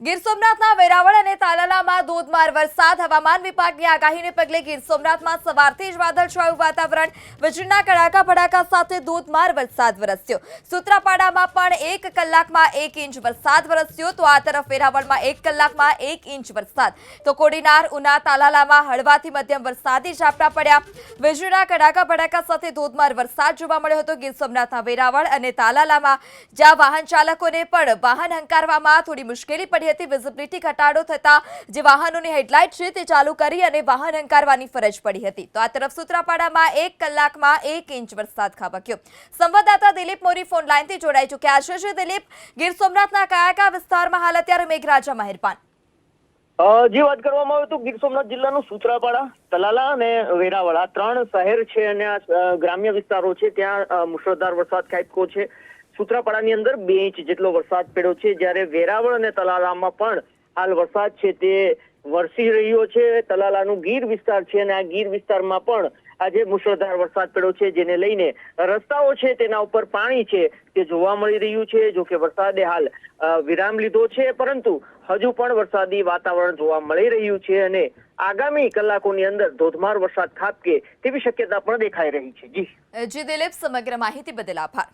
ગીર સોમનાથના વેરાવળ અને તાલાલામાં ધોધમાર વરસાદ. હવામાન વિભાગની આગાહીને પગલે ગીર સોમનાથમાં સવારથી જ વાદળછાયું વાતાવરણ, વીજળીના કડાકા ભડાકા સાથે ધોધમાર વરસાદ વરસ્યો. સૂત્રાપાડામાં પણ 1 કલાકમાં 1 ઇંચ વરસાદ વરસ્યો, તો આ તરફ વેરાવળમાં 1 કલાકમાં 1 ઇંચ વરસાદ, તો કોડીનાર, ઉના, તાલાલામાં હળવાથી મધ્યમ વરસાદી ઝાપટા પડ્યા. વીજળીના કડાકા ભડાકા સાથે ધોધમાર વરસાદ જોવા મળ્યો હતો ગીર સોમનાથના વેરાવળ અને તાલાલામાં, જ્યાં વાહન ચાલકોને પણ વાહન હંકારવામાં થોડી મુશ્કેલી પડી હતી. વિઝિબિલિટી ઘટાડો થતા જે વાહનોની હેડલાઇટ છે તે ચાલુ કરી અને વાહન હંકારવાની ફરજ પડી હતી. તો આ તરફ સૂત્રાપાડામાં 1 કલાકમાં 1 ઇંચ વરસાદ ખાબક્યો. સંવાદદાતા દિલીપ મોરી ફોન લાઈનથી જોડાઈ ચૂક્યા છે. દિલીપ, ગીર સોમનાથના કયા વિસ્તારમાં હાલ અત્યારે મેઘરાજા મહેરબાન? જે વાત કરવામાં આવે તો ગીર સોમનાથ જિલ્લાનું સૂત્રાપાડા, તલાલા અને વેરાવળ આ 3 શહેર છે અને આ ગ્રામ્ય વિસ્તારો છે, ત્યાં મુશળધાર વરસાદ ખાબક્યો છે. સૂત્રાપાડાની અંદર 2 ઇંચ જેટલો વરસાદ પડ્યો છે, જ્યારે વેરાવળ અને તલાલામાં પણ હાલ વરસાદ છે તે વરસી રહ્યો છે. તલાલાનું ગીર વિસ્તાર છે અને આ ગીર વિસ્તારમાં પણ આજે મુશળધાર વરસાદ પડ્યો છે, જેને લઈને રસ્તાઓ છે તેના ઉપર પાણી છે તે જોવા મળી રહ્યું છે. જો કે વરસાદે હાલ વિરામ લીધો છે, પરંતુ હજુ પણ વરસાદી વાતાવરણ જોવા મળી રહ્યું છે અને આગામી કલાકોની અંદર ધોધમાર વરસાદ ખાબકે તેવી શક્યતા પણ દેખાઈ રહી છે. જી દિલીપ, સમગ્ર માહિતી બદલ આભાર.